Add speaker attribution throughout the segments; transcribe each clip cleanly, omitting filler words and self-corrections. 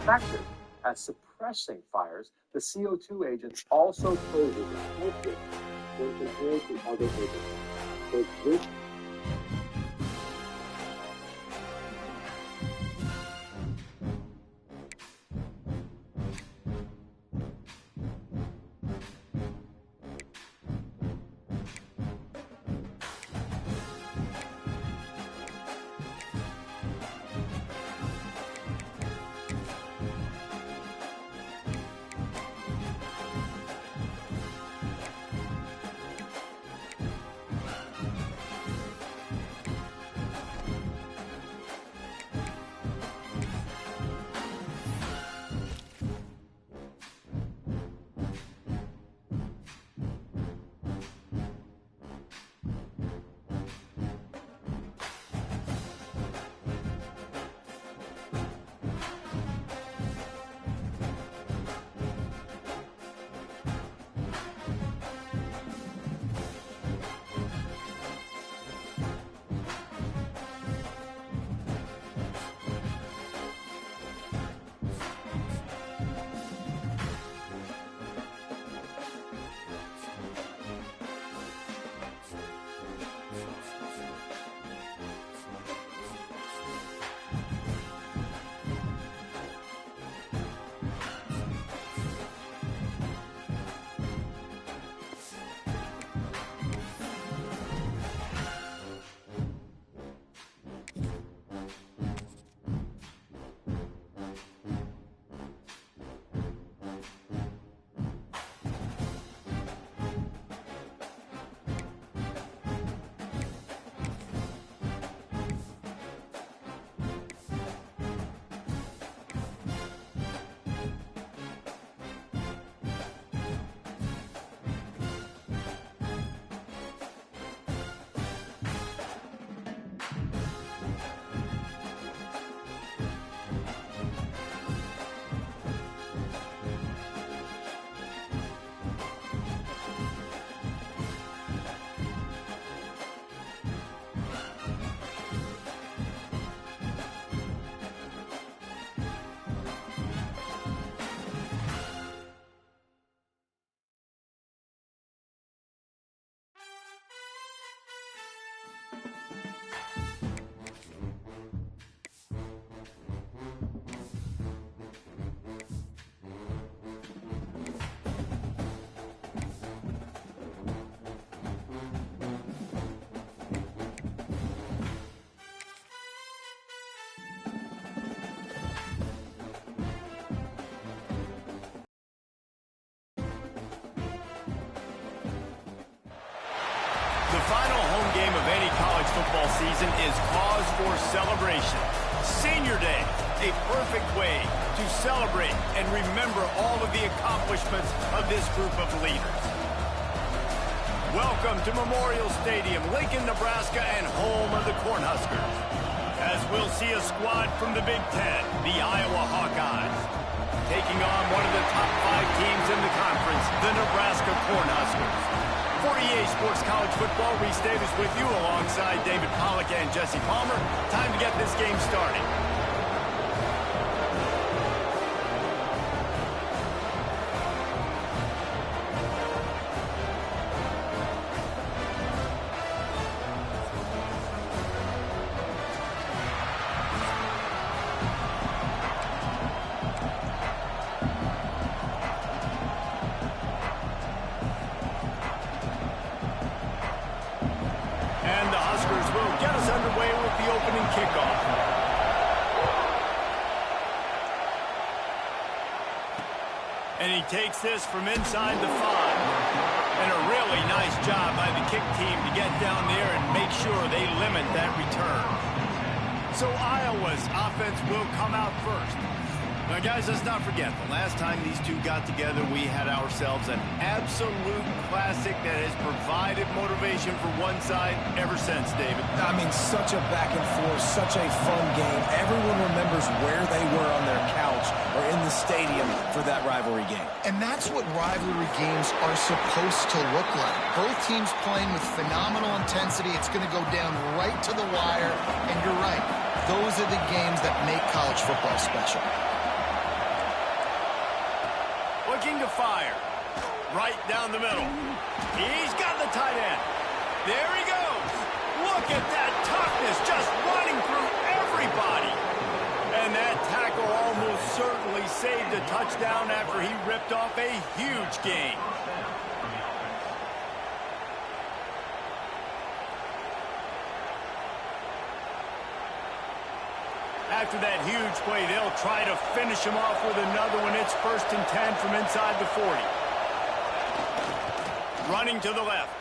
Speaker 1: effective at suppressing fires, the CO2 agent also poses a health risk when compared to other agents. So this
Speaker 2: The final home game of any college football season is cause for celebration. Senior Day, a perfect way to celebrate and remember all of the accomplishments of this group of leaders. Welcome to Memorial Stadium, Lincoln, Nebraska, and home of the Cornhuskers. As we'll see a squad from the Big Ten, the Iowa Hawkeyes, taking on one of the top 5 teams in the conference, the Nebraska Cornhuskers. 48 Sports College Football, Reese Davis with you alongside David Pollack and Jesse Palmer. Time to get this game started. And he takes this from inside the 5. And a really nice job by the kick team to get down there and make sure they limit that return. So Iowa's offense will come out first. Now, guys, let's not forget, the last time these two got together, we had ourselves an absolute classic that has provided motivation for one side ever since, David.
Speaker 3: I mean, such a back and forth, such a fun game. Everyone remembers where they were on their couch or in the stadium for that rivalry game.
Speaker 4: And that's what rivalry games are supposed to look like. Both teams playing with phenomenal intensity. It's going to go down right to the wire. And you're right, those are the games that make college football special.
Speaker 2: looking to fire. Right down the middle. He's got the tight end. There he goes. Look at that toughness, just running through everybody. And that tackle almost certainly saved a touchdown after he ripped off a huge gain. After that huge play, they'll try to finish him off with another one. It's 1st and 10 from inside the 40. Running to the left.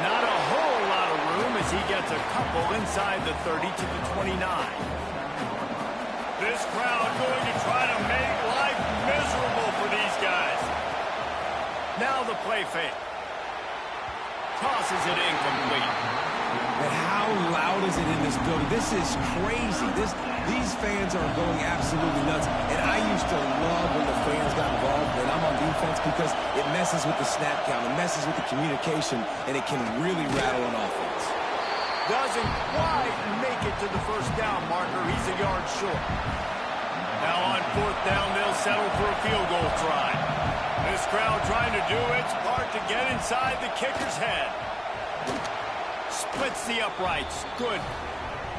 Speaker 2: Not a whole lot of room as he gets a couple inside the 30 to the 29. This crowd going to try to make life miserable for these guys. Now the play fake. Tosses it incomplete.
Speaker 3: And how loud is it in this building? This is crazy. These fans are going absolutely nuts. And I used to love when the fans got involved when I'm on defense because it messes with the snap count. It messes with the communication, and it can really rattle an offense.
Speaker 2: Doesn't quite make it to the first down marker. He's a yard short. Now on 4th down, they'll settle for a field goal try. This crowd trying to do its part to get inside the kicker's head. Splits the uprights. Good.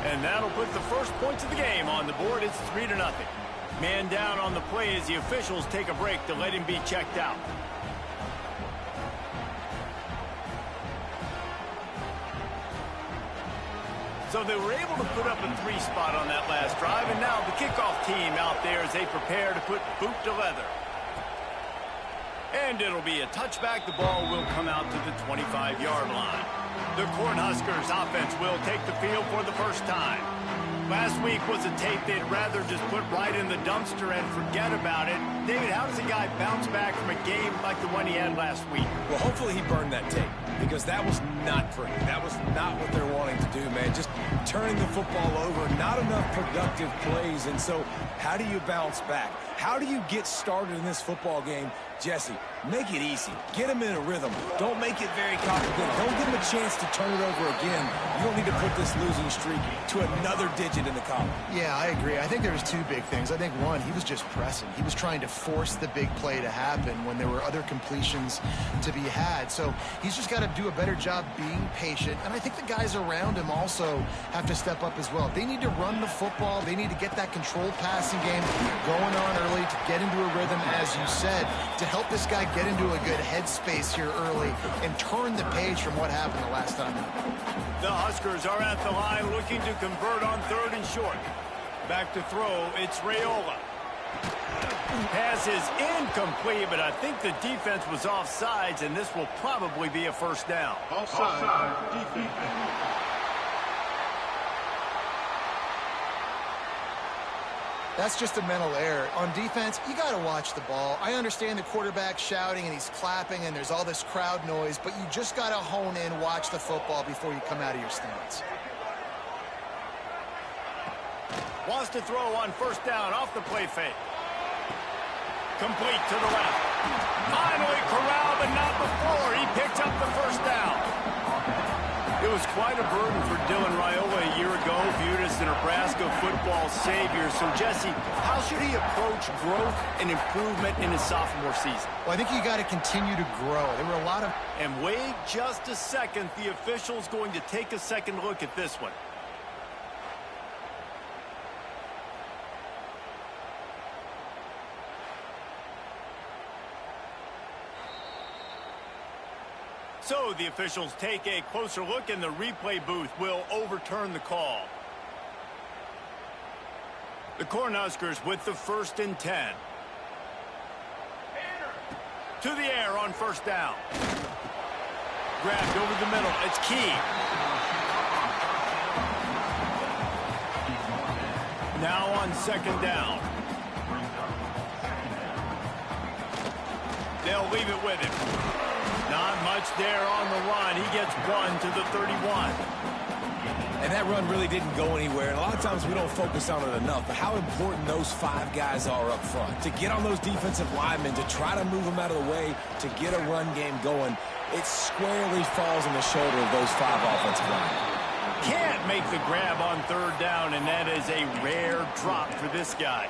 Speaker 2: And that'll put the first points of the game on the board. It's 3-0. Man down on the play as the officials take a break to let him be checked out. So they were able to put up a 3 spot on that last drive, and now the kickoff team out there as they prepare to put boot to leather. And it'll be a touchback. The ball will come out to the 25-yard line. The Cornhuskers offense will take the field for the first time. Last week was a tape they'd rather just put right in the dumpster and forget about it. David, how does a guy bounce back from a game like the one he had last week?
Speaker 3: Well, hopefully he burned that tape because that was not pretty. That was not what they're wanting to do, man. Just turning the football over, not enough productive plays. And so how do you bounce back? How do you get started in this football game? Jesse, make it easy. Get him in a rhythm. Don't make it very complicated. Don't give him a chance to turn it over again. You don't need to put this losing streak to another digit in the column.
Speaker 4: Yeah, I agree. I think there was 2 big things. I think, one, he was just pressing. He was trying to force the big play to happen when there were other completions to be had. So he's just got to do a better job being patient. And I think the guys around him also have to step up as well. They need to run the football. They need to get that controlled passing game going on early to get into a rhythm, as you said, to help this guy get into a good headspace here early and turn the page from what happened the last time.
Speaker 2: The Huskers are at the line looking to convert on 3rd and short. Back to throw, it's Raiola. Pass is incomplete, but I think the defense was offsides, and this will probably be a first down.
Speaker 5: Offside defense.
Speaker 4: That's just a mental error. On defense, you got to watch the ball. I understand the quarterback shouting and he's clapping and there's all this crowd noise, but you just got to hone in, watch the football before you come out of your stance.
Speaker 2: Wants to throw on 1st down off the play fake. Complete to the left. Finally corralled, but not before. He picked up the 1st down. It was quite a burden for Dylan Raiola a year ago, viewed as the Nebraska football savior. So, Jesse, how should he approach growth and improvement in his sophomore season?
Speaker 4: Well, I think you got to continue to grow. There were a lot of...
Speaker 2: And wait just a second. The official's going to take a second look at this one. So the officials take a closer look, and the replay booth will overturn the call. The Cornhuskers with the 1st and 10. To the air on 1st down. Grabbed over the middle. It's Key. Now on 2nd down. They'll leave it with him. Not much there on the run. He gets 1 to the 31.
Speaker 3: And that run really didn't go anywhere. And a lot of times we don't focus on it enough. But how important those 5 guys are up front. To get on those defensive linemen, to try to move them out of the way, to get a run game going, it squarely falls on the shoulder of those 5 offensive linemen.
Speaker 2: Can't make the grab on 3rd down, and that is a rare drop for this guy.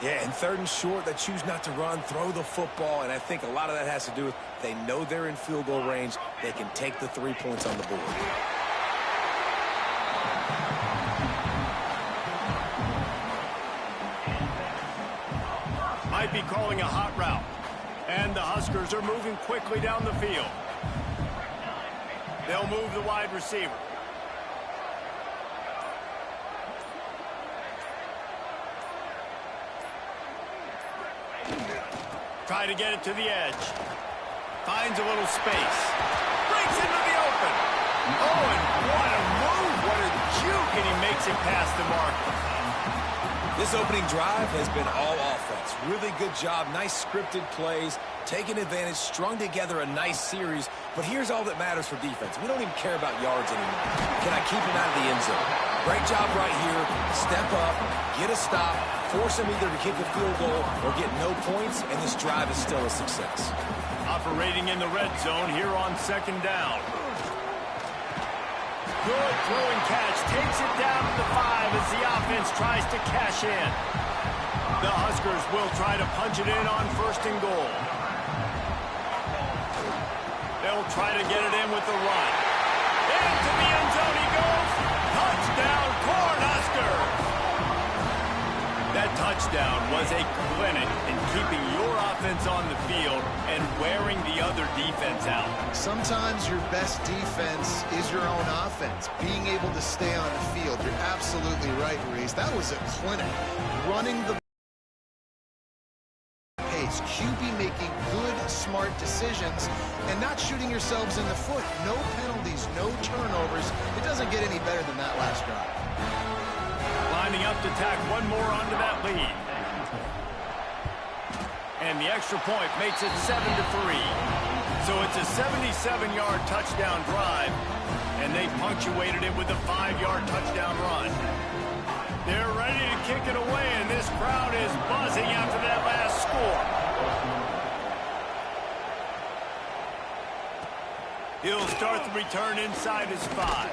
Speaker 3: Yeah, and 3rd and short, they choose not to run, throw the football, and I think a lot of that has to do with they know they're in field goal range. They can take the 3 points on the board.
Speaker 2: Might be calling a hot route. And the Huskers are moving quickly down the field. They'll move the wide receiver. Try to get it to the edge. Finds a little space. Breaks into the open. Oh, and what a move. What a juke. And he makes it past the marker.
Speaker 3: This opening drive has been all offense. Really good job. Nice scripted plays. Taking advantage. Strung together a nice series. But here's all that matters for defense. We don't even care about yards anymore. Can I keep him out of the end zone? Great job right here. Step up. Get a stop. Force him either to kick a field goal or get no points, and this drive is still a success.
Speaker 2: Operating in the red zone here on 2nd down. Good throw and catch. Takes it down to the 5 as the offense tries to cash in. The Huskers will try to punch it in on 1st and goal. They'll try to get it in with the run. Into the end zone he goes. Touchdown, Cornhuskers! That touchdown was a clinic in keeping your offense on the field and wearing the other defense out.
Speaker 4: Sometimes your best defense is your own offense. Being able to stay on the field. You're absolutely right, Reese. That was a clinic. Running the pace. QB making good, smart decisions and not shooting yourselves in the foot. No penalties, no turnovers. It doesn't get any better than that last drive.
Speaker 2: Lining up to tack one more onto that lead. And the extra point makes it 7-3. So it's a 77-yard touchdown drive, and they punctuated it with a 5-yard touchdown run. They're ready to kick it away, and this crowd is buzzing after that last score. He'll start the return inside his 5.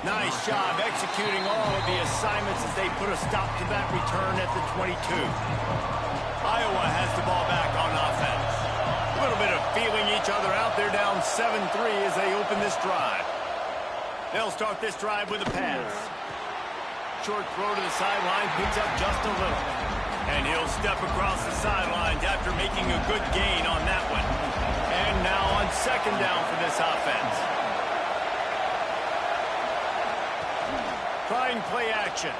Speaker 2: Nice job executing all of the assignments as they put a stop to that return at the 22. Iowa has the ball back on offense. A little bit of feeling each other out. They're down 7-3 as they open this drive. They'll start this drive with a pass. Short throw to the sideline, picks up just a little. And he'll step across the sidelines after making a good gain on that one. And now on 2nd down for this offense. Trying play action.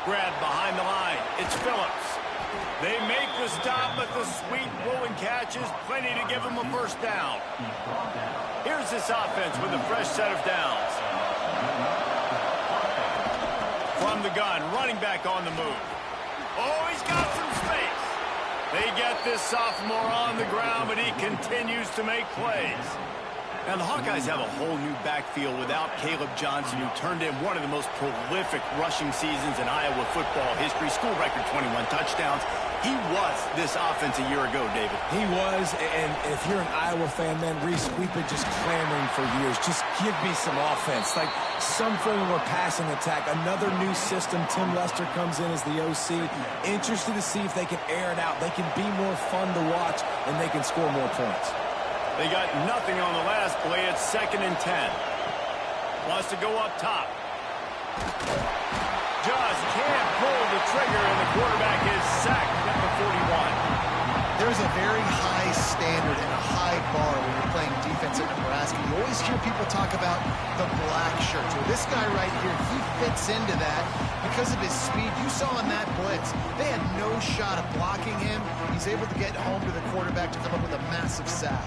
Speaker 2: Grab behind the line. It's Phillips. They make the stop, but the sweet throw and catch is plenty to give them a 1st down. Here's this offense with a fresh set of downs. From the gun, running back on the move. Oh, he's got some space. They get this sophomore on the ground, but he continues to make plays. Now, the Hawkeyes have a whole new backfield without Caleb Johnson, who turned in one of the most prolific rushing seasons in Iowa football history. School record 21 touchdowns. He was this offense a year ago, David.
Speaker 3: He was, and if you're an Iowa fan, man, Reese, we've been just clamoring for years. Just give me some offense, like some form of a passing attack. Another new system. Tim Lester comes in as the OC. Interested to see if they can air it out. They can be more fun to watch, and they can score more points.
Speaker 2: They got nothing on the last play. It's 2nd and 10. Wants to go up top. Just can't pull the trigger, and the quarterback is sacked at the 41.
Speaker 4: There's a very high standard and a high bar when you're playing defense at Nebraska. You always hear people talk about the black shirts. Well, this guy right here, he fits into that because of his speed. You saw on that blitz, they had no shot of blocking him. He's able to get home to the quarterback to come up with a massive sack.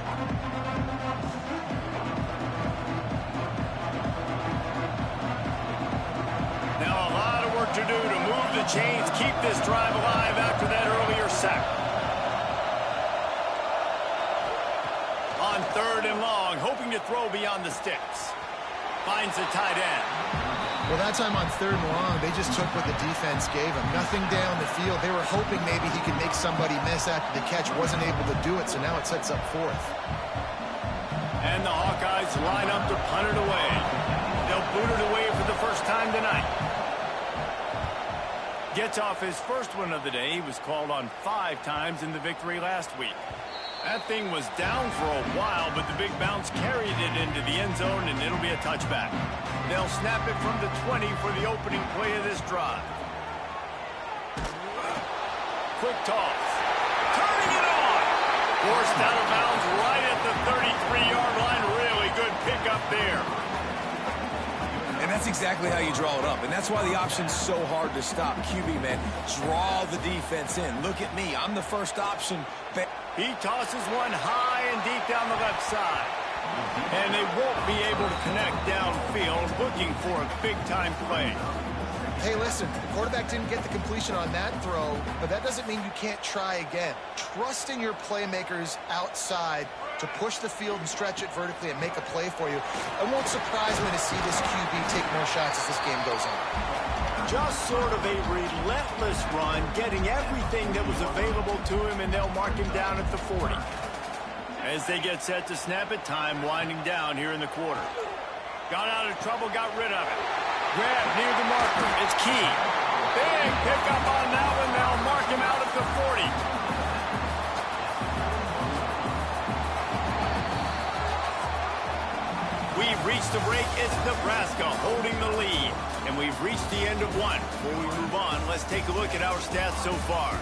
Speaker 2: Now a lot of work to do to move the chains, keep this drive alive after that earlier sack. On 3rd and long, hoping to throw beyond the sticks. Finds the tight end.
Speaker 4: Well, that time on 3rd and long, they just took what the defense gave him. Nothing down the field. They were hoping maybe he could make somebody miss after the catch. Wasn't able to do it, so now it sets up 4th.
Speaker 2: And the Hawkeyes line up to punt it away. They'll boot it away for the first time tonight. gets off his first one of the day. He was called on 5 times in the victory last week. That thing was down for a while, but the big bounce carried it into the end zone, and it'll be a touchback. They'll snap it from the 20 for the opening play of this drive. Quick toss. Turning it on. Forced out of bounds right at the 33-yard line. Really good pickup there.
Speaker 3: And that's exactly how you draw it up. And that's why the option's so hard to stop. QB, man, draw the defense in. Look at me. I'm the first option.
Speaker 2: He tosses one high and deep down the left side. And they won't be able to connect downfield, looking for a big-time play.
Speaker 4: Hey, listen, the quarterback didn't get the completion on that throw, but that doesn't mean you can't try again. Trust in your playmakers outside to push the field and stretch it vertically and make a play for you. It won't surprise me to see this QB take more shots as this game goes on.
Speaker 2: Just sort of a relentless run, getting everything that was available to him, and they'll mark him down at the 40. As they get set to snap it, time winding down here in the quarter. Got out of trouble, got rid of it. Grab near the marker. It's key. Big pickup on that one. They'll mark him out at the 40. We've reached the break. It's Nebraska holding the lead. And we've reached the end of one. Before we move on, let's take a look at our stats so far.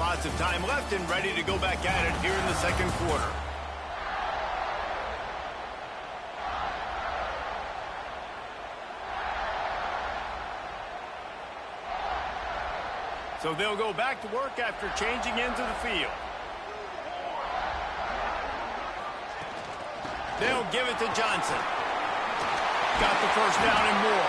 Speaker 2: Lots of time left and ready to go back at it here in the second quarter. So they'll go back to work after changing into the field. They'll give it to Johnson. Got the first down and more.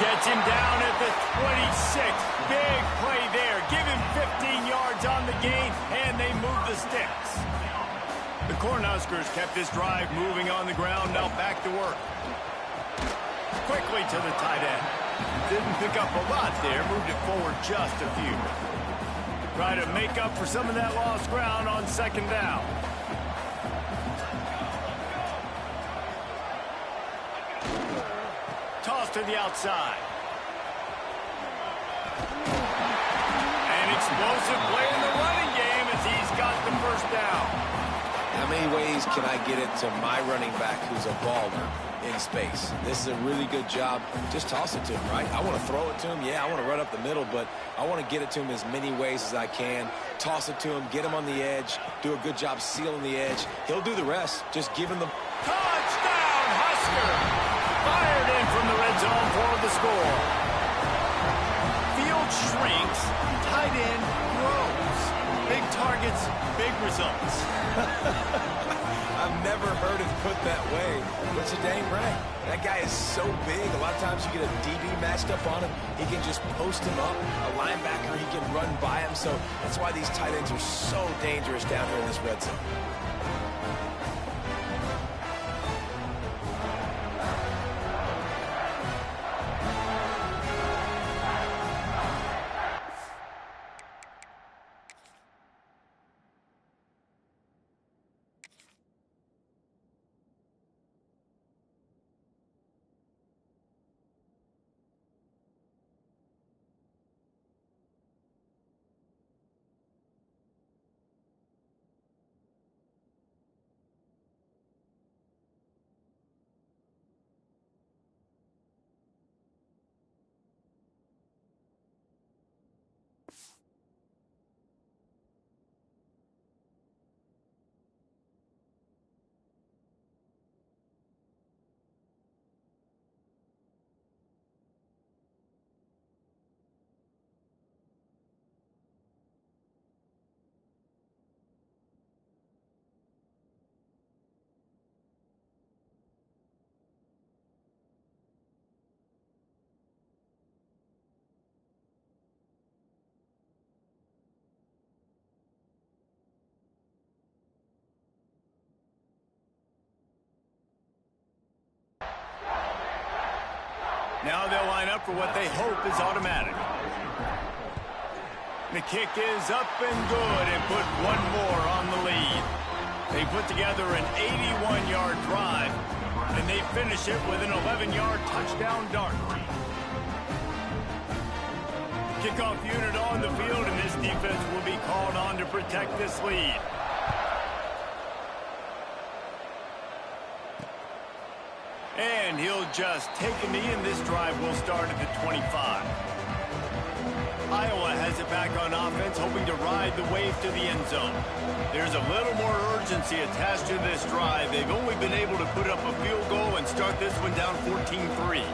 Speaker 2: Gets him down at the 26. Big play there. Give him 15 yards on the gain, and they move the sticks. The Cornhuskers kept this drive moving on the ground. Now back to work. Quickly to the tight end. Didn't pick up a lot there. Moved it forward just a few. Try to make up for some of that lost ground on second down. Toss to the outside. An explosive play in the running game as he's got the first down.
Speaker 3: How many ways can I get it to my running back who's a baller in space? This is a really good job. Just toss it to him, right? I want to throw it to him. Yeah, I want to run up the middle, but I want to get it to him as many ways as I can. Toss it to him, get him on the edge, do a good job sealing the edge. He'll do the rest. Just give him the...
Speaker 2: Touchdown, Husker! Fired in from the red zone for the score. Field shrinks, tight end grows. Big targets, big results.
Speaker 3: I've never heard it put that way, but you're dang right. That guy is so big. A lot of times you get a DB matched up on him. He can just post him up. A linebacker, he can run by him. So that's why these tight ends are so dangerous down here in this red zone.
Speaker 2: Now they'll line up for what they hope is automatic. The kick is up and good and put one more on the lead. They put together an 81-yard drive, and they finish it with an 11-yard touchdown dart. Kickoff unit on the field, and this defense will be called on to protect this lead. And he'll just take a knee, and this drive will start at the 25. Iowa has it back on offense, hoping to ride the wave to the end zone. There's a little more urgency attached to this drive. They've only been able to put up a field goal and start this one down 14-3.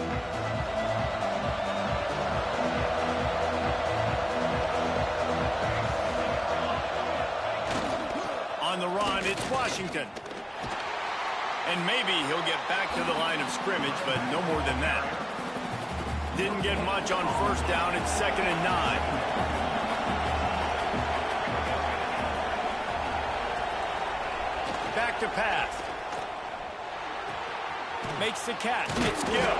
Speaker 2: On the run, it's Washington. And maybe he'll get back to the line of scrimmage, but no more than that. Didn't get much on first down. It's 2nd and 9. Back to pass. Makes the catch. It's Gill.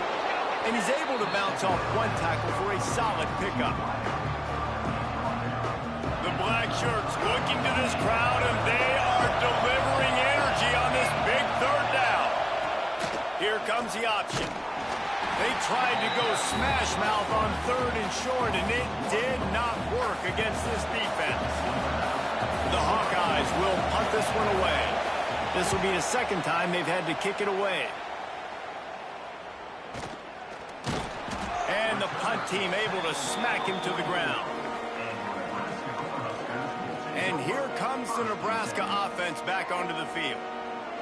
Speaker 2: And he's able to bounce off one tackle for a solid pickup. The black shirts looking to this crowd, and they are delivering energy on this big third down. Here comes the option. They tried to go smash mouth on 3rd and short, and it did not work against this defense. The Hawkeyes will punt this one away. This will be the 2nd time they've had to kick it away. And the punt team able to smack him to the ground. And here comes the Nebraska offense back onto the field.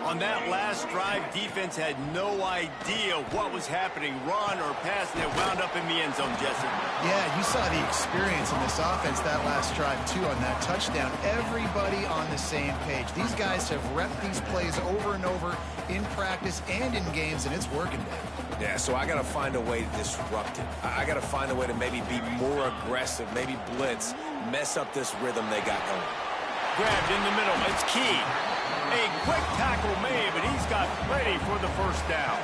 Speaker 2: On that last drive, defense had no idea what was happening, run or pass, and it wound up in the end zone, Jesse.
Speaker 4: Yeah, you saw the experience in this offense that last drive, too, on that touchdown. Everybody on the same page. These guys have repped these plays over and over in practice and in games, and it's working, Dave.
Speaker 3: Yeah, so I got to find a way to disrupt it. I got to find a way to maybe be more aggressive, maybe blitz, mess up this rhythm they got going.
Speaker 2: Grabbed in the middle. It's Key. A quick tackle made, but he's got plenty for the first down.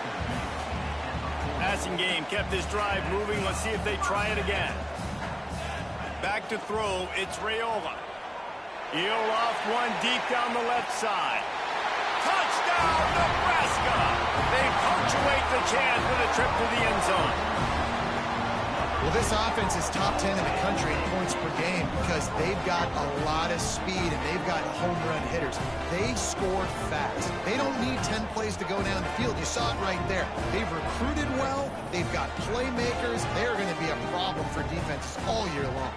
Speaker 2: Passing game kept this drive moving. Let's see if they try it again. Back to throw. It's Raiola. He'll off one deep down the left side. Touchdown, Nebraska! They punctuate the chance with a trip to the end zone.
Speaker 4: Well, this offense is top 10 in the country in points per game because they've got a lot of speed and they've got home run hitters. They score fast. They don't need 10 plays to go down the field. You saw it right there. They've recruited well. They've got playmakers. They're going to be a problem for defenses all year long.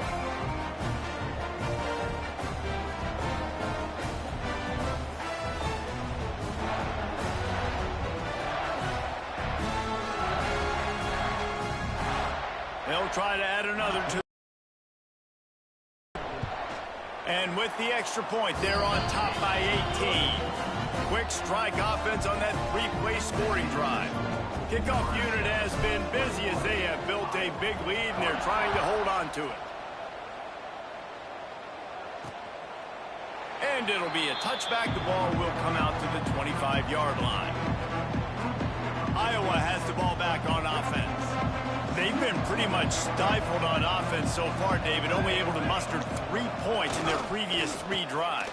Speaker 2: They'll try to add another two. And with the extra point, they're on top by 18. Quick strike offense on that 3-play scoring drive. Kickoff unit has been busy as they have built a big lead, and they're trying to hold on to it. And it'll be a touchback. The ball will come out to the 25-yard line. Iowa has the ball back on offense. They've been pretty much stifled on offense so far, David, only able to muster 3 points in their previous 3 drives.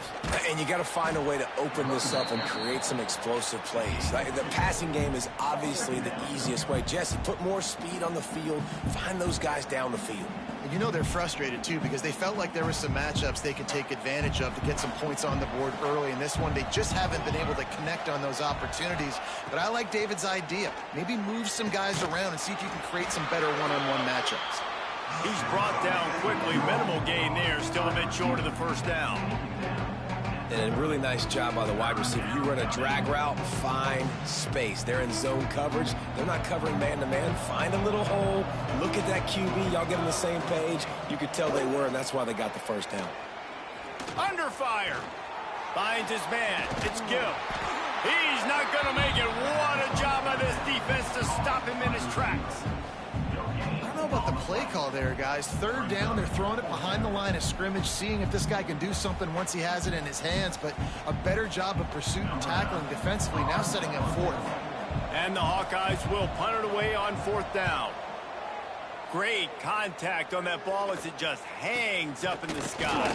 Speaker 3: And you got to find a way to open this up and create some explosive plays. The passing game is obviously the easiest way. Jesse, put more speed on the field. Find those guys down the field.
Speaker 4: And you know they're frustrated, too, because they felt like there were some matchups they could take advantage of to get some points on the board early. In this one, they just haven't been able to connect on those opportunities. But I like David's idea. Maybe move some guys around and see if you can create some better one-on-one matchups.
Speaker 2: He's brought down quickly. Minimal gain there. Still a bit short of the first down.
Speaker 3: And a really nice job by the wide receiver. You run a drag route, find space. They're in zone coverage. They're not covering man-to-man. Find a little hole. Look at that QB. Y'all get on the same page. You could tell they were, and that's why they got the first down.
Speaker 2: Under fire. Finds his man. It's Gill. He's not going to make it. What a job by this defense to stop him in his tracks.
Speaker 4: I don't know about the play call there, guys. 3rd down, they're throwing it behind the line of scrimmage, seeing if this guy can do something once he has it in his hands, but a better job of pursuit and tackling defensively, now setting up 4th.
Speaker 2: And the Hawkeyes will punt it away on 4th down. Great contact on that ball as it just hangs up in the sky.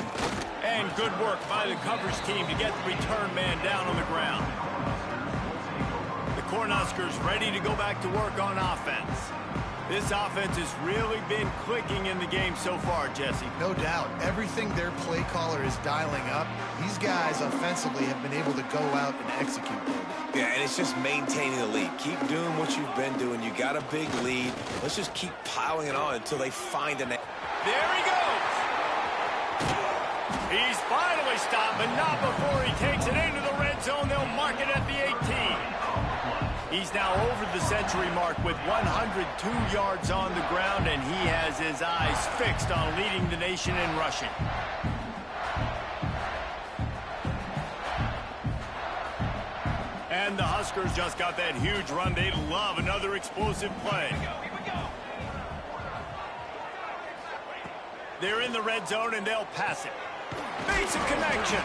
Speaker 2: And good work by the coverage team to get the return man down on the ground. The Cornhuskers ready to go back to work on offense. This offense has really been clicking in the game so far, Jesse.
Speaker 4: No doubt. Everything their play caller is dialing up, these guys offensively have been able to go out and execute.
Speaker 3: Yeah, and it's just maintaining the lead. Keep doing what you've been doing. You got a big lead. Let's just keep piling it on until they find an...
Speaker 2: There he goes. He's finally stopped, but not before he takes it into the red zone. They'll mark it at the 18. He's now over the century mark with 102 yards on the ground, and he has his eyes fixed on leading the nation in rushing. And the Huskers just got that huge run. They love another explosive play. They're in the red zone, and they'll pass it. Makes a connection.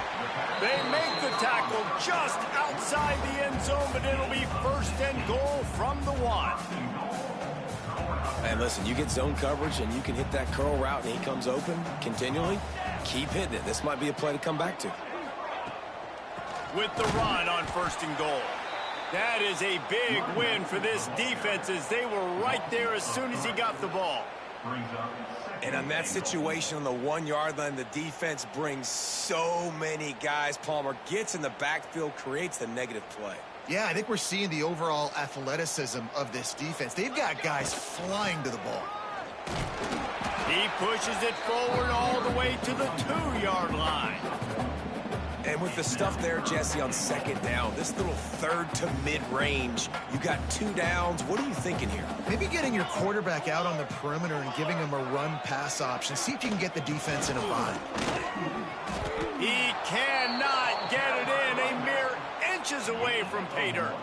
Speaker 2: They make the tackle just outside the end zone, but it'll be 1st and goal from the 1.
Speaker 3: And listen, you get zone coverage, and you can hit that curl route, and he comes open continually. Keep hitting it. This might be a play to come back to.
Speaker 2: With the run on 1st and goal. That is a big win for this defense, as they were right there as soon as he got the ball.
Speaker 3: And on that situation on the 1-yard line, the defense brings so many guys. Palmer gets in the backfield, creates the negative play.
Speaker 4: Yeah, I think we're seeing the overall athleticism of this defense. They've got guys flying to the ball.
Speaker 2: He pushes it forward all the way to the 2-yard line.
Speaker 3: And with the stuff there, Jesse, on 2nd down, this little 3rd to mid-range, you got 2 downs. What are you thinking here?
Speaker 4: Maybe getting your quarterback out on the perimeter and giving him a run-pass option. See if you can get the defense in a bind.
Speaker 2: He cannot get it in. A mere inches away from pay dirt.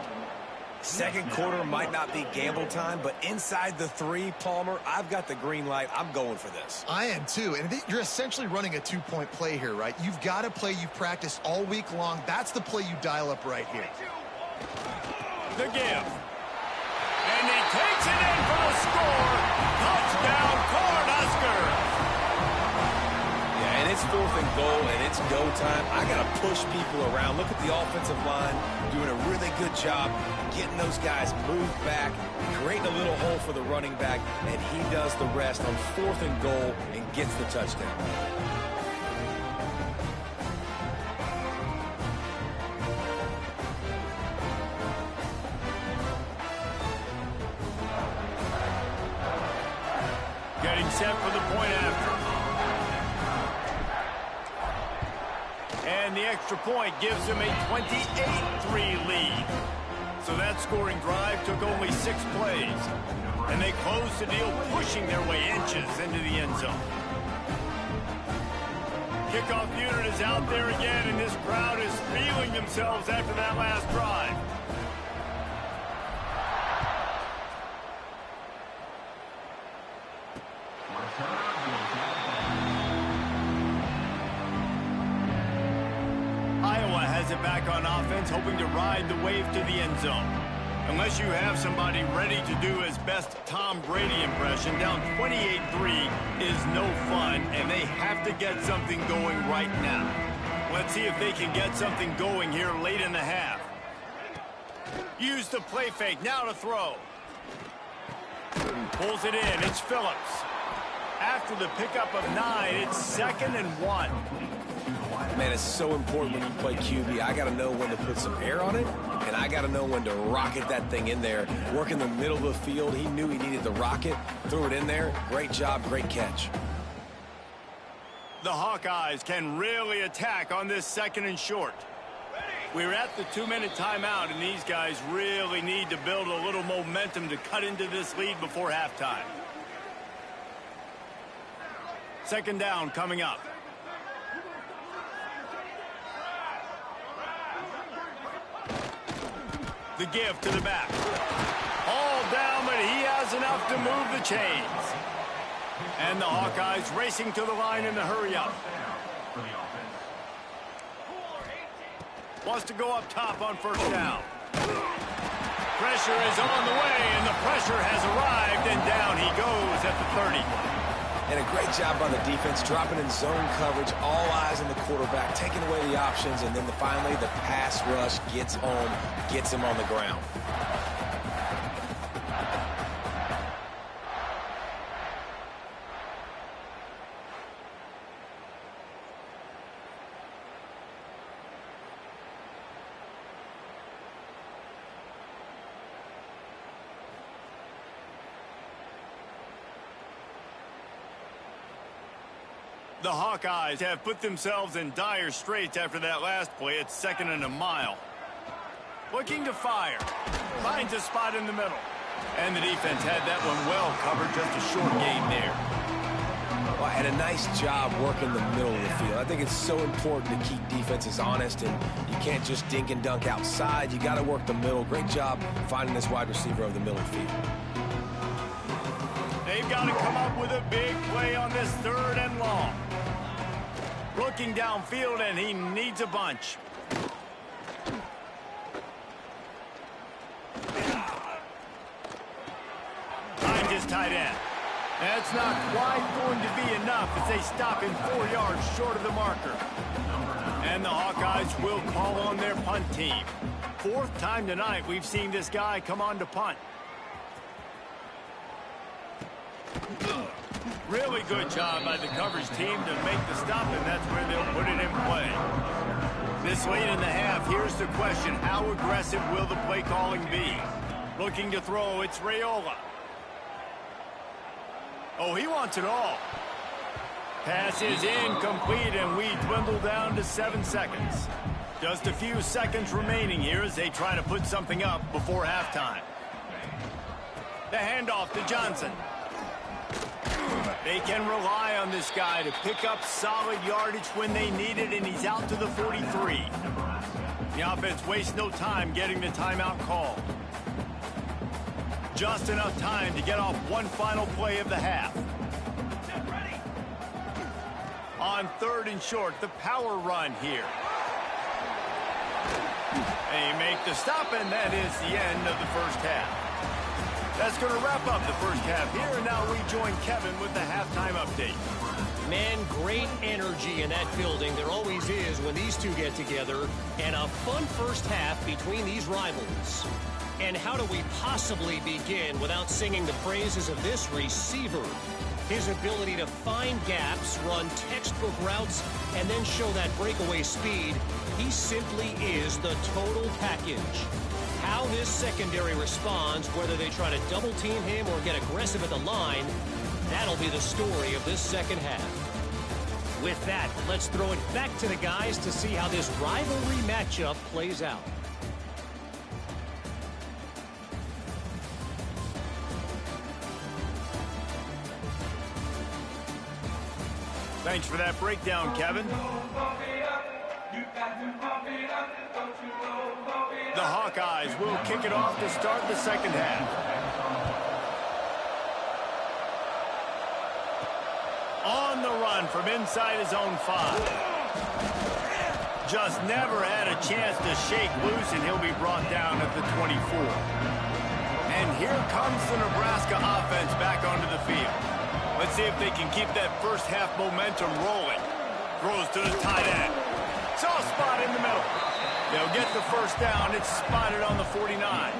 Speaker 3: 2nd quarter might not be gamble time, but inside the 3, Palmer, I've got the green light. I'm going for this.
Speaker 4: I am too, and you're essentially running a 2-point play here, right? You've got a play you've practiced all week long. That's the play you dial up right here.
Speaker 2: The give. And he takes it in for the score. Touchdown, Cornhuskers.
Speaker 3: Yeah, and it's 4th and goal, and it's go time. I got to push people around. Look at the offensive line doing a really good job getting those guys moved back, creating a little hole for the running back, and he does the rest on 4th and goal and gets the touchdown.
Speaker 2: Getting set for the point after. And the extra point gives him a 28-3 lead. So that scoring drive took only 6 plays. And they closed the deal, pushing their way inches into the end zone. Kickoff unit is out there again, and this crowd is feeling themselves after that last drive. Iowa has it back on offense, hoping to ride the wave to the end zone. Unless you have somebody ready to do his best Tom Brady impression, down 28-3 is no fun, and they have to get something going right now. Let's see if they can get something going here late in the half. Use the play fake, now to throw. Pulls it in, it's Phillips. After the pickup of 9, it's 2nd and 1.
Speaker 3: Man, it's so important when you play QB. I got to know when to put some air on it, and I got to know when to rocket that thing in there. Work in the middle of the field. He knew he needed the rocket. Threw it in there. Great job, great catch.
Speaker 2: The Hawkeyes can really attack on this 2nd and short. We're at the 2-minute timeout, and these guys really need to build a little momentum to cut into this lead before halftime. 2nd down coming up. The give to the back. All down, but he has enough to move the chains. And the Hawkeyes racing to the line in the hurry-up. Wants to go up top on 1st down. Pressure is on the way, and the pressure has arrived, and down he goes at the 30.
Speaker 3: And a great job by the defense, dropping in zone coverage, all eyes on the quarterback, taking away the options, and then finally the pass rush gets home, gets him on the ground.
Speaker 2: The Hawkeyes have put themselves in dire straits after that last play. It's 2nd and a mile. Looking to fire. Finds a spot in the middle. And the defense had that one well covered. Just a short gain there.
Speaker 3: Well, and a nice job working the middle of the field. I think it's so important to keep defenses honest, and you can't just dink and dunk outside. You got to work the middle. Great job finding this wide receiver of the middle of the field.
Speaker 2: They've got to come up with a big play on this 3rd and long. Looking downfield, and he needs a bunch. Finds his tight end. That's not quite going to be enough as they stop him 4 yards short of the marker. And the Hawkeyes will call on their punt team. 4th time tonight we've seen this guy come on to punt. Really good job by the coverage team to make the stop, and that's where they'll put it in play. This late in the half, here's the question. How aggressive will the play calling be? Looking to throw, it's Raiola. Oh, he wants it all. Pass is incomplete, and we dwindle down to 7 seconds. Just a few seconds remaining here as they try to put something up before halftime. The handoff to Johnson. They can rely on this guy to pick up solid yardage when they need it, and he's out to the 43. The offense wastes no time getting the timeout called. Just enough time to get off one final play of the half. On 3rd and short, the power run here. They make the stop, and that is the end of the first half. That's going to wrap up the first half here, and now we join Kevin with the halftime update.
Speaker 6: Man, great energy in that building. There always is when these two get together, and a fun first half between these rivals. And how do we possibly begin without singing the praises of this receiver? His ability to find gaps, run textbook routes, and then show that breakaway speed. He simply is the total package. How this secondary responds, whether they try to double team him or get aggressive at the line, that'll be the story of this second half. With that, let's throw it back to the guys to see how this rivalry matchup plays out.
Speaker 2: Thanks for that breakdown, Kevin. The Hawkeyes will kick it off to start the second half. On the run from inside his own 5. Just never had a chance to shake loose, and he'll be brought down at the 24. And here comes the Nebraska offense back onto the field. Let's see if they can keep that first half momentum rolling. Throws to the tight end. Soft spot in the middle. They'll get the first down. It's spotted on the 49.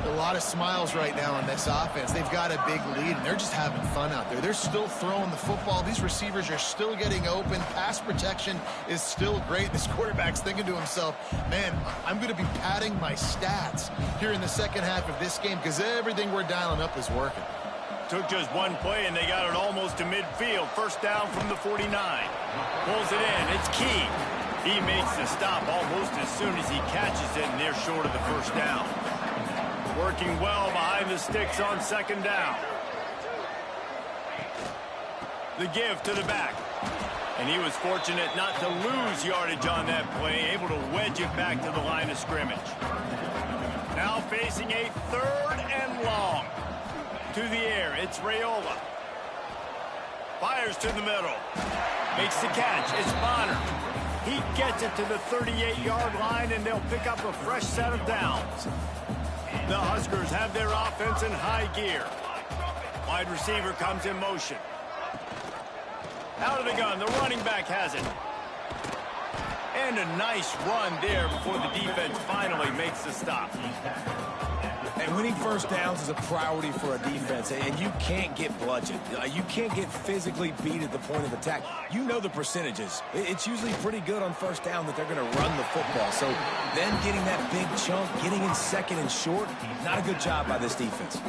Speaker 4: A lot of smiles right now on this offense. They've got a big lead, and they're just having fun out there. They're still throwing the football. These receivers are still getting open. Pass protection is still great. This quarterback's thinking to himself, man, I'm going to be padding my stats here in the second half of this game because everything we're dialing up is working.
Speaker 2: Took just one play, and they got it almost to midfield. First down from the 49. Pulls it in. It's Key. He makes the stop almost as soon as he catches it, and they're short of the first down. Working well behind the sticks on second down. The give to the back. And he was fortunate not to lose yardage on that play, able to wedge it back to the line of scrimmage. Now facing a 3rd and long. To the air, it's Raiola. Fires to the middle. Makes the catch. It's Bonner. He gets it to the 38-yard line, and they'll pick up a fresh set of downs. The Huskers have their offense in high gear. Wide receiver comes in motion. Out of the gun, the running back has it. And a nice run there before the defense finally makes the stop.
Speaker 3: And winning first downs is a priority for a defense, and you can't get bludgeoned. You can't get physically beat at the point of attack. You know the percentages. It's usually pretty good on first down that they're going to run the football. So then getting that big chunk, getting in second and short, not a good job by this defense.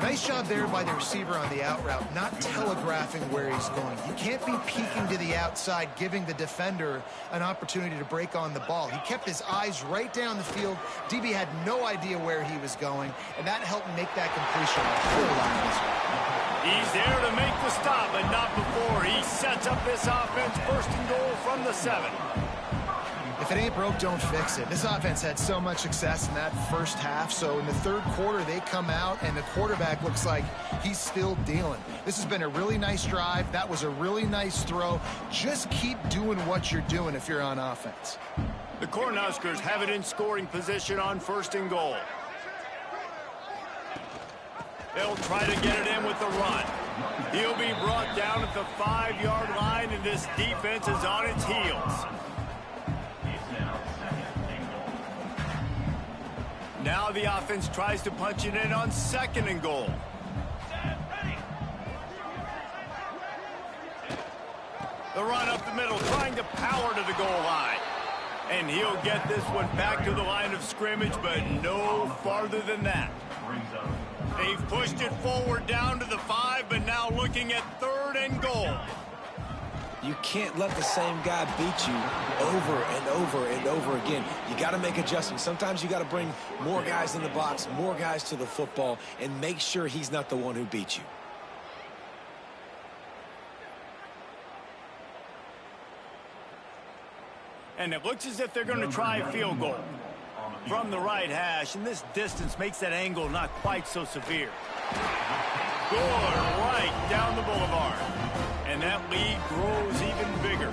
Speaker 4: Nice job there by the receiver on the out route, not telegraphing where he's going. You can't be peeking to the outside, giving the defender an opportunity to break on the ball. He kept his eyes right down the field. DB had no idea where he was going, and that helped make that completion a whole lot easier.
Speaker 2: He's there to make the stop, but not before he sets up this offense. First and goal from the 7.
Speaker 4: If it ain't broke, don't fix it. This offense had so much success in that first half, so in the third quarter, they come out, and the quarterback looks like he's still dealing. This has been a really nice drive. That was a really nice throw. Just keep doing what you're doing if you're on offense.
Speaker 2: The Cornhuskers have it in scoring position on first and goal. They'll try to get it in with the run. He'll be brought down at the 5-yard line, and this defense is on its heels. Now the offense tries to punch it in on second and goal. The run up the middle, trying to power to the goal line. And he'll get this one back to the line of scrimmage, but no farther than that. They've pushed it forward down to the 5, but now looking at third and goal.
Speaker 3: You can't let the same guy beat you over and over and over again. You got to make adjustments. Sometimes you got to bring more guys in the box, more guys to the football, and make sure he's not the one who beats you.
Speaker 2: And it looks as if they're going to try a field goal from the right hash, and this distance makes that angle not quite so severe. Good, right down the boulevard. And that lead grows even bigger.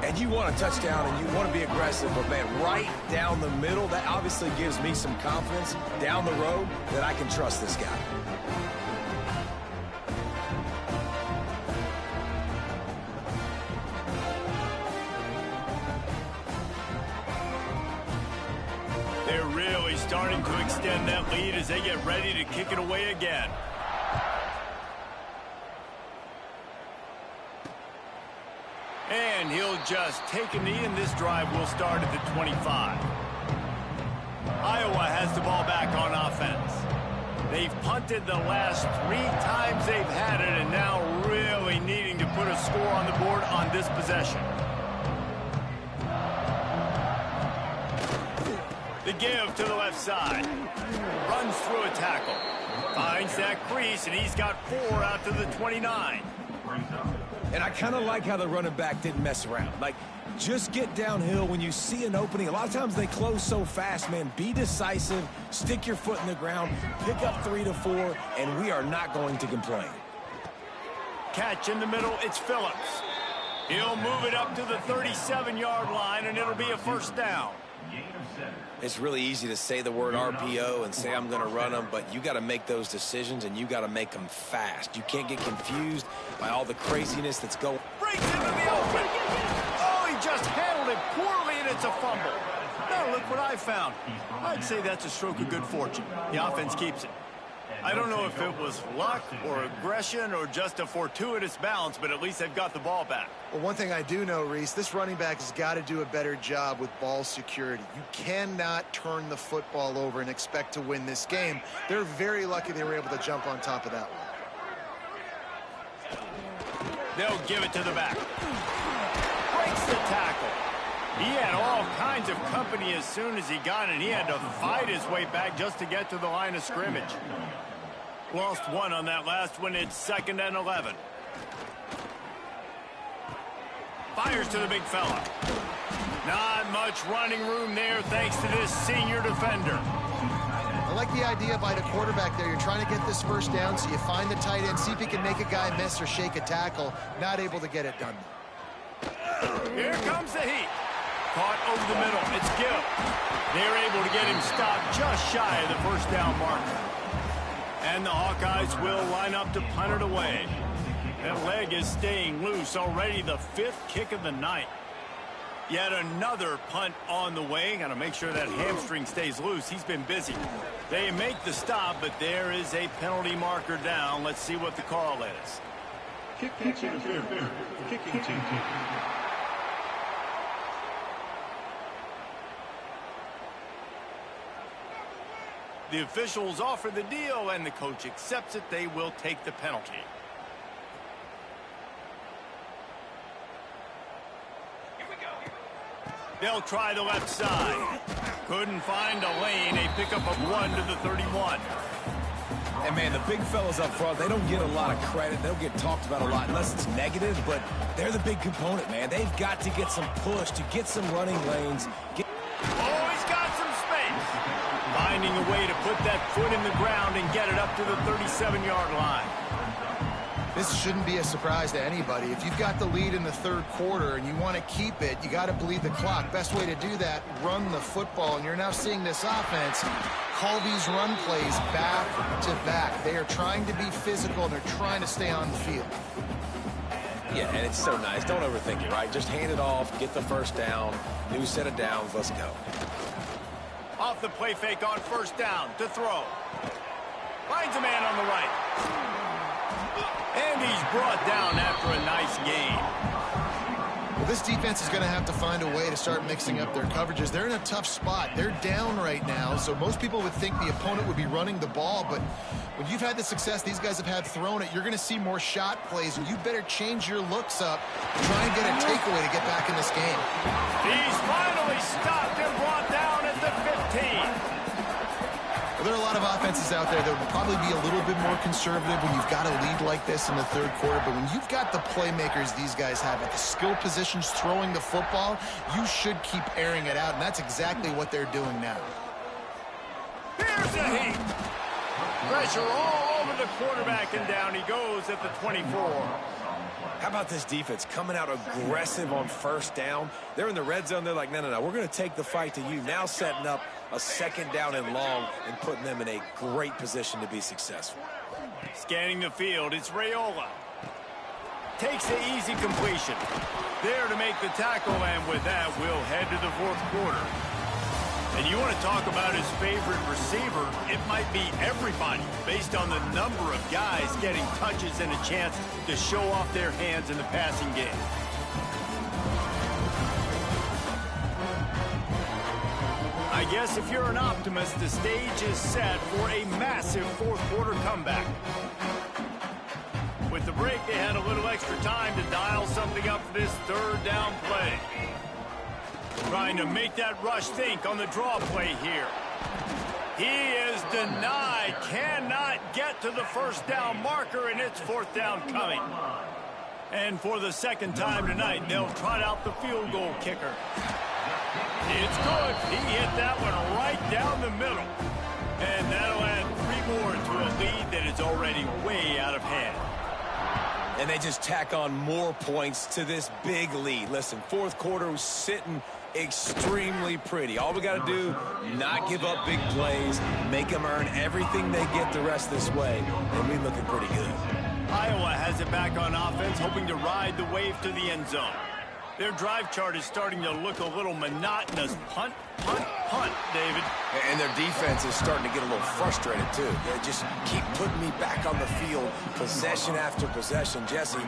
Speaker 3: And you want a touchdown and you want to be aggressive, but man, right down the middle, that obviously gives me some confidence down the road that I can trust this guy.
Speaker 2: They're really starting to extend that lead as they get ready to kick it away again. And he'll just take a knee, and this drive will start at the 25. Iowa has the ball back on offense. They've punted the last 3 times they've had it, and now really needing to put a score on the board on this possession. The give to the left side. Runs through a tackle. Finds that crease, and he's got 4 out to the 29.
Speaker 3: And I kind of like how the running back didn't mess around. Like, just get downhill when you see an opening. A lot of times they close so fast, man. Be decisive, stick your foot in the ground, pick up 3 to 4, and we are not going to complain.
Speaker 2: Catch in the middle, it's Phillips. He'll move it up to the 37-yard line, and it'll be a first down.
Speaker 3: It's really easy to say the word RPO and say I'm going to run them, but you got to make those decisions, and you got to make them fast. You can't get confused by all the craziness that's going.
Speaker 2: Breaks into the open. Oh, he just handled it poorly, and it's a fumble. Now look what I found. I'd say that's a stroke of good fortune. The offense keeps it. I don't know if it was luck or aggression or just a fortuitous bounce, but at least they've got the ball back.
Speaker 4: Well, one thing I do know, Reese, this running back has got to do a better job with ball security. You cannot turn the football over and expect to win this game. They're very lucky they were able to jump on top of that one.
Speaker 2: They'll give it to the back. Breaks the tackle. He had all kinds of company as soon as he got it. He had to fight his way back just to get to the line of scrimmage. Lost 1 on that last one. It's 2nd and 11. Fires to the big fella. Not much running room there thanks to this senior defender.
Speaker 4: I like the idea by the quarterback there. You're trying to get this first down, so you find the tight end, see if he can make a guy miss or shake a tackle. Not able to get it done.
Speaker 2: Here comes the heat. Caught over the middle. It's Gill. They're able to get him stopped just shy of the first down marker. And the Hawkeyes will line up to punt it away. That leg is staying loose. Already the 5th kick of the night. Yet another punt on the way. Got to make sure that hamstring stays loose. He's been busy. They make the stop, but there is a penalty marker down. Let's see what the call is.
Speaker 5: Kick interference. Kicking team.
Speaker 2: The officials offer the deal, and the coach accepts it. They will take the penalty. They'll try the left side. Couldn't find a lane. A pickup of 1 to the 31.
Speaker 3: And, man, the big fellas up front, they don't get a lot of credit. They'll get talked about a lot unless it's negative, but they're the big component, man. They've got to get some push, to get some running lanes.
Speaker 2: Oh, he's got some space. Finding a way to put that foot in the ground and get it up to the 37-yard line.
Speaker 4: This shouldn't be a surprise to anybody. If you've got the lead in the third quarter and you want to keep it, you got to bleed the clock. Best way to do that, run the football. And you're now seeing this offense call these run plays back to back. They are trying to be physical, and they're trying to stay on the field.
Speaker 3: Yeah, and it's so nice. Don't overthink it, right? Just hand it off, get the first down, new set of downs, let's go.
Speaker 2: Off the play fake on first down to throw. Finds a man on the right. And he's brought down after a nice gain.
Speaker 4: Well, this defense is going to have to find a way to start mixing up their coverages. They're in a tough spot. They're down right now, so most people would think the opponent would be running the ball, but when you've had the success these guys have had throwing it, you're going to see more shot plays, and you better change your looks up to try and get a takeaway to get back in this game.
Speaker 2: He's finally stopped and brought down at the 15.
Speaker 4: Well, there are a lot of offenses out there that would probably be a little bit more conservative when you've got a lead like this in the third quarter. But when you've got the playmakers these guys have at the skill positions throwing the football, you should keep airing it out. And that's exactly what they're doing now.
Speaker 2: Here's a heat. Pressure all over the quarterback, and down he goes at the 24.
Speaker 3: How about this defense coming out aggressive on first down? They're in the red zone. They're like, no, we're going to take the fight to you. Now setting up a second down and long and putting them in a great position to be successful.
Speaker 2: Scanning the field, it's Raiola. Takes the easy completion. There to make the tackle, and with that, we'll head to the fourth quarter. And you want to talk about his favorite receiver, it might be everybody based on the number of guys getting touches and a chance to show off their hands in the passing game. I guess if you're an optimist, the stage is set for a massive fourth quarter comeback. With the break, they had a little extra time to dial something up for this third down play. Trying to make that rush think on the draw play here. He is denied. Cannot get to the first down marker, and it's fourth down coming. And for the second time tonight, they'll trot out the field goal kicker. It's good. He hit that one right down the middle. And that'll add 3 more to a lead that is already way out of hand.
Speaker 3: And they just tack on more points to this big lead. Listen, fourth quarter was sitting extremely pretty. All we got to do, not give up big plays, make them earn everything they get the rest of this way, and we're looking pretty good.
Speaker 2: Iowa has it back on offense, hoping to ride the wave to the end zone. Their drive chart is starting to look a little monotonous. Punt, punt, punt, David.
Speaker 3: And their defense is starting to get a little frustrated, too. They just keep putting me back on the field, possession after possession. Jesse,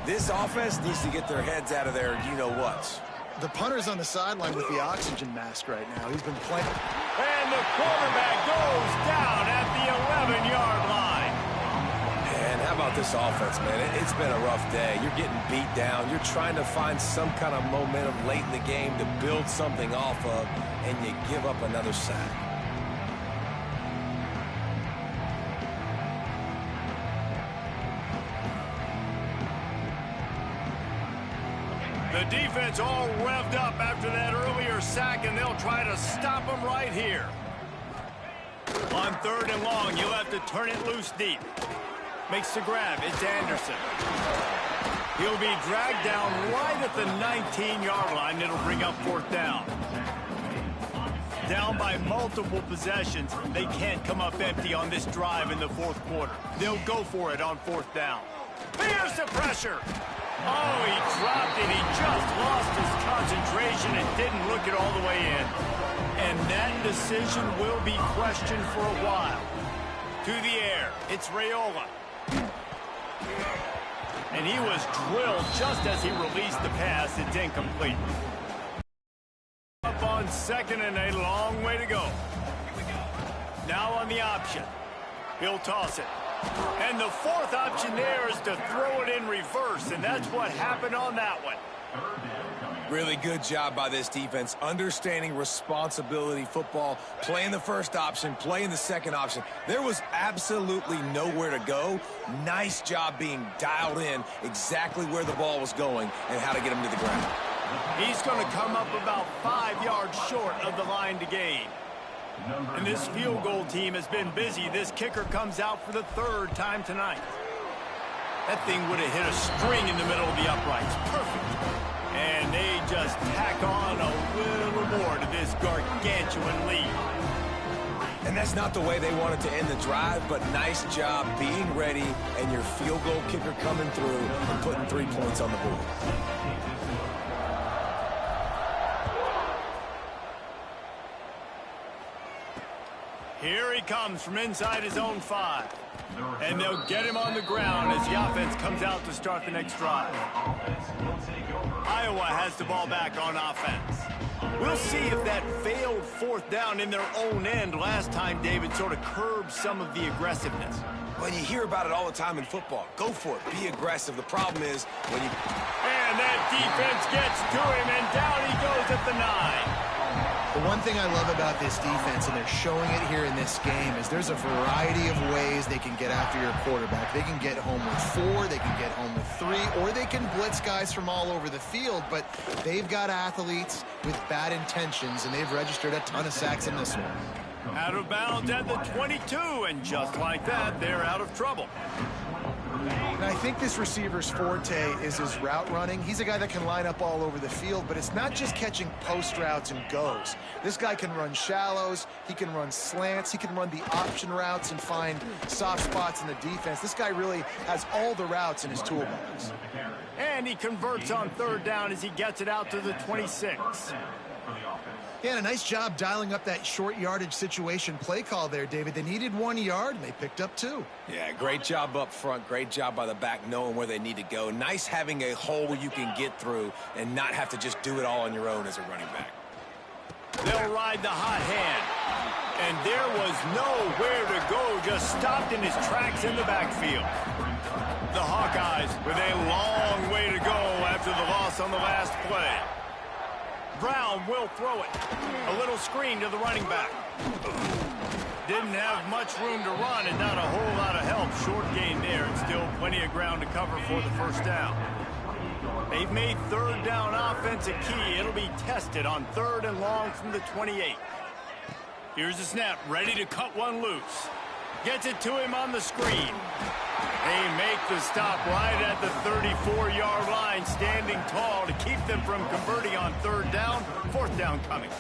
Speaker 3: this offense needs to get their heads out of their you-know-whats.
Speaker 4: The punter's on the sideline with the oxygen mask right now. He's been playing.
Speaker 2: And the quarterback goes down at the 11-yard line.
Speaker 3: And how about this offense, man? It's been a rough day. You're getting beat down. You're trying to find some kind of momentum late in the game to build something off of, and you give up another sack.
Speaker 2: The defense all revved up after that earlier sack, and they'll try to stop them right here. On third and long, you'll have to turn it loose deep. Makes the grab. It's Anderson. He'll be dragged down right at the 19-yard line. It'll bring up fourth down. Down by multiple possessions. They can't come up empty on this drive in the fourth quarter. They'll go for it on fourth down. Here's the pressure. Oh, he dropped it. He just lost his concentration and didn't look it all the way in. And that decision will be questioned for a while. To the air, it's Raiola. And he was drilled just as he released the pass. It's incomplete. Up on second and a long way to go. Now on the option. He'll toss it. And the fourth option there is to throw it in reverse, and that's what happened on that one.
Speaker 3: Really good job by this defense, understanding responsibility football, playing the first option, playing the second option. There was absolutely nowhere to go. Nice job being dialed in exactly where the ball was going and how to get him to the ground.
Speaker 2: He's going to come up about 5 yards short of the line to gain. And this field goal team has been busy. This kicker comes out for the third time tonight. That thing would have hit a string in the middle of the uprights. Perfect. And they just tack on a little more to this gargantuan lead.
Speaker 3: And that's not the way they wanted to end the drive, but nice job being ready and your field goal kicker coming through and putting 3 points on the board.
Speaker 2: Here he comes from inside his own 5. And they'll get him on the ground as the offense comes out to start the next drive. Iowa has the ball back on offense. We'll see if that failed fourth down in their own end last time, David, sort of curbed some of the aggressiveness.
Speaker 3: Well, you hear about it all the time in football. Go for it. Be aggressive. The problem is when you...
Speaker 2: And that defense gets to him, and down he goes at the 9.
Speaker 4: The one thing I love about this defense, and they're showing it here in this game, is there's a variety of ways they can get after your quarterback. They can get home with 4, they can get home with 3, or they can blitz guys from all over the field, but they've got athletes with bad intentions, and they've registered a ton of sacks in this one.
Speaker 2: Out of bounds at the 22, and just like that, they're out of trouble.
Speaker 4: And I think this receiver's forte is his route running. He's a guy that can line up all over the field, but it's not just catching post routes and goes. This guy can run shallows, he can run slants, he can run the option routes and find soft spots in the defense. This guy really has all the routes in his toolbox.
Speaker 2: And he converts on third down as he gets it out to the 26.
Speaker 4: Yeah, and a nice job dialing up that short yardage situation play call there, David. They needed 1 yard, and they picked up 2.
Speaker 3: Yeah, great job up front. Great job by the back knowing where they need to go. Nice having a hole you can get through and not have to just do it all on your own as a running back.
Speaker 2: They'll ride the hot hand. And there was nowhere to go, just stopped in his tracks in the backfield. The Hawkeyes with a long way to go after the loss on the last play. Brown will throw it. A little screen to the running back. Didn't have much room to run and not a whole lot of help. Short gain there and still plenty of ground to cover for the first down. They've made third down offense a key. It'll be tested on 3rd and long from the 28. Here's the snap, ready to cut one loose. Gets it to him on the screen. They make the stop right at the 34-yard line, standing tall to keep them from converting on 3rd down. 4th down coming.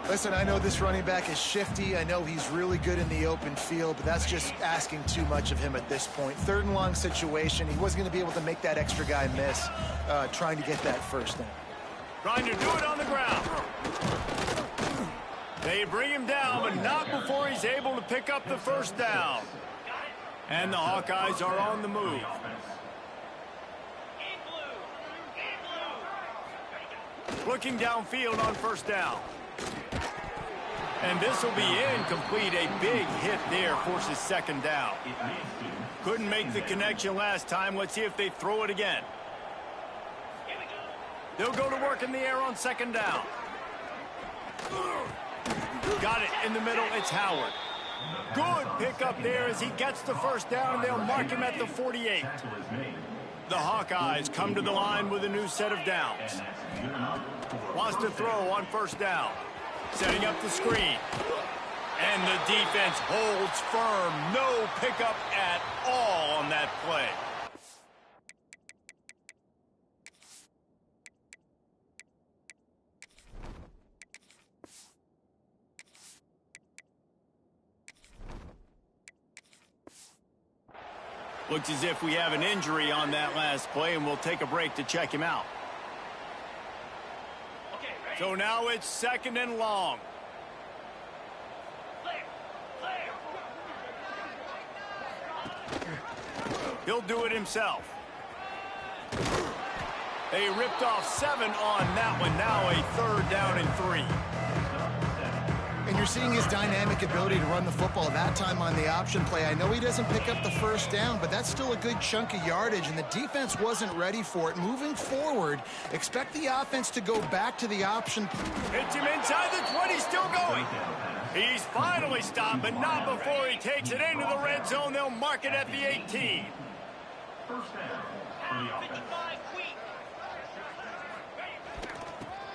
Speaker 4: Listen, I know this running back is shifty. I know he's really good in the open field, but that's just asking too much of him at this point. 3rd and long situation. He wasn't going to be able to make that extra guy miss trying to get that first down.
Speaker 2: Trying to do it on the ground. They bring him down, but not before he's able to pick up the first down. And the Hawkeyes are on the move. Looking downfield on 1st down. And this will be incomplete. A big hit there forces 2nd down. Couldn't make the connection last time. Let's see if they throw it again. They'll go to work in the air on 2nd down. Got it in the middle. It's Howard. Good pickup there as he gets the first down, and they'll mark him at the 48. The Hawkeyes come to the line with a new set of downs. Wants to throw on 1st down. Setting up the screen. And the defense holds firm. No pickup at all on that play. Looks as if we have an injury on that last play, and we'll take a break to check him out. So now it's 2nd and long. He'll do it himself. They ripped off 7 on that one. Now a 3rd down and 3.
Speaker 4: And you're seeing his dynamic ability to run the football that time on the option play. I know he doesn't pick up the 1st down, but that's still a good chunk of yardage, and the defense wasn't ready for it. Moving forward, expect the offense to go back to the option.
Speaker 2: Hits him inside the 20, still going. He's finally stopped, but not before he takes it into the red zone. They'll mark it at the 18.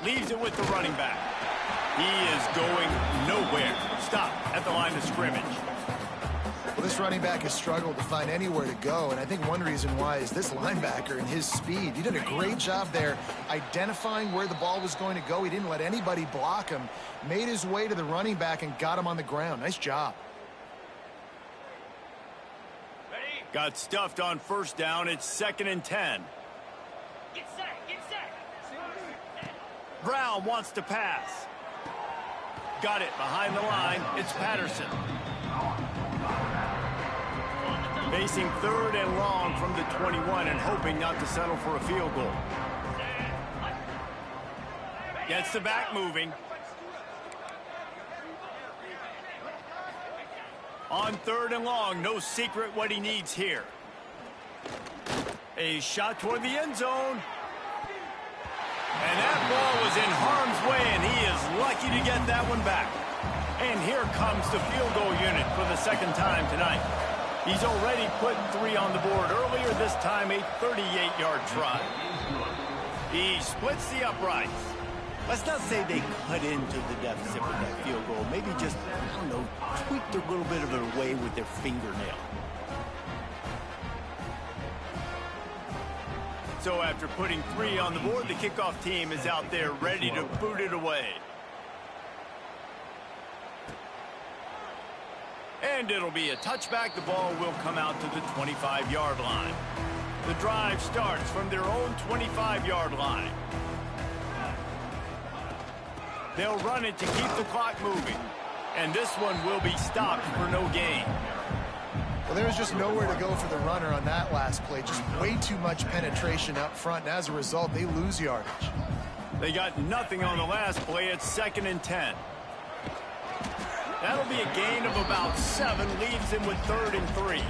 Speaker 2: Leaves it with the running back. He is going nowhere. Stop at the line of scrimmage.
Speaker 4: Well, this running back has struggled to find anywhere to go, and I think one reason why is this linebacker and his speed. He did a great job there identifying where the ball was going to go. He didn't let anybody block him. Made his way to the running back and got him on the ground. Nice job.
Speaker 2: Got stuffed on 1st down. It's 2nd and 10.
Speaker 6: Get set, get set.
Speaker 2: Brown wants to pass. Got it behind the line. It's Patterson. Facing 3rd and long from the 21 and hoping not to settle for a field goal. Gets the back moving. On 3rd and long, no secret what he needs here. A shot toward the end zone. And that ball was in harm's way, and he is lucky to get that one back. And here comes the field goal unit for the 2nd time tonight. He's already put 3 on the board earlier, this time a 38-yard try. He splits the uprights. Let's not say they cut into the deficit with that field goal. Maybe just, I don't know, tweaked a little bit of it away with their fingernail. So after putting 3 on the board, the kickoff team is out there ready to boot it away. And it'll be a touchback. The ball will come out to the 25-yard line. The drive starts from their own 25-yard line. They'll run it to keep the clock moving. And this one will be stopped for no gain.
Speaker 4: Well, there was just nowhere to go for the runner on that last play. Just way too much penetration up front, and as a result, they lose yardage.
Speaker 2: They got nothing on the last play. It's 2nd and 10. That'll be a gain of about 7. Leaves him with 3rd and 3.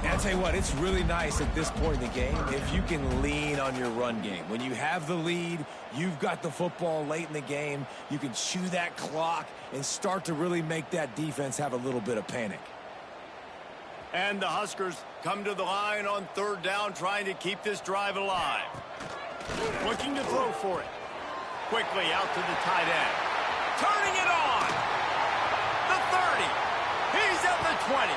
Speaker 3: And I'll tell you what, it's really nice at this point in the game if you can lean on your run game. When you have the lead, you've got the football late in the game, you can chew that clock and start to really make that defense have a little bit of panic.
Speaker 2: And the Huskers come to the line on 3rd down, trying to keep this drive alive. Looking to throw for it. Quickly out to the tight end. Turning it on. The 30. He's at the 20.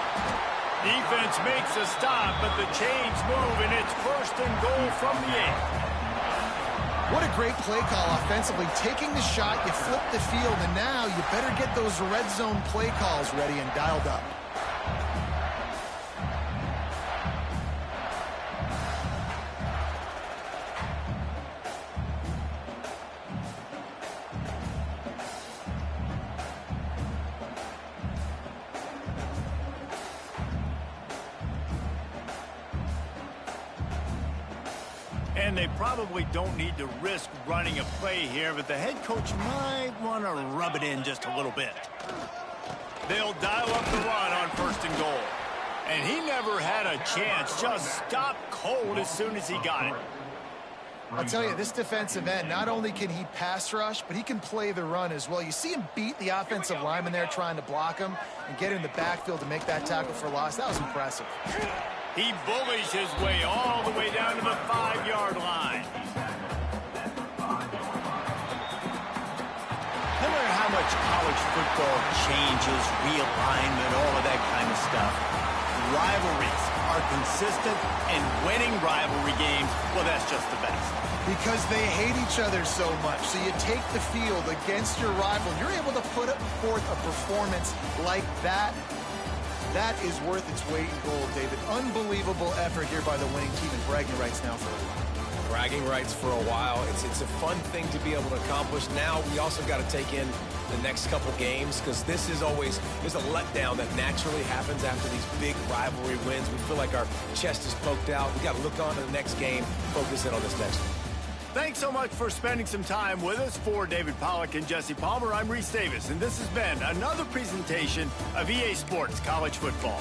Speaker 2: Defense makes a stop, but the chains move, and it's 1st and goal from the 8.
Speaker 4: What a great play call offensively. Taking the shot, you flip the field, and now you better get those red zone play calls ready and dialed up.
Speaker 2: And they probably don't need to risk running a play here, but the head coach might want to rub it in just a little bit. They'll dial up the run on 1st and goal. And he never had a chance, just stopped cold as soon as he got it.
Speaker 4: I'll tell you, this defensive end, not only can he pass rush, but he can play the run as well. You see him beat the offensive lineman there trying to block him and get in the backfield to make that tackle for loss. That was impressive.
Speaker 2: He bullies his way all the way down to the 5-yard line. No matter how much college football changes, realignment, all of that kind of stuff, rivalries are consistent, and winning rivalry games, well, that's just the best.
Speaker 4: Because they hate each other so much. So you take the field against your rival. You're able to put forth a performance like that. That is worth its weight in gold, David. Unbelievable effort here by the winning team, and bragging rights now for a while.
Speaker 3: Bragging rights for a while. It's a fun thing to be able to accomplish. Now we also got to take in the next couple games, because this is always, there's a letdown that naturally happens after these big rivalry wins. We feel like our chest is poked out. We got to look on to the next game, focus in on this next one.
Speaker 2: Thanks so much for spending some time with us. For David Pollack and Jesse Palmer, I'm Reese Davis, and this has been another presentation of EA Sports College Football.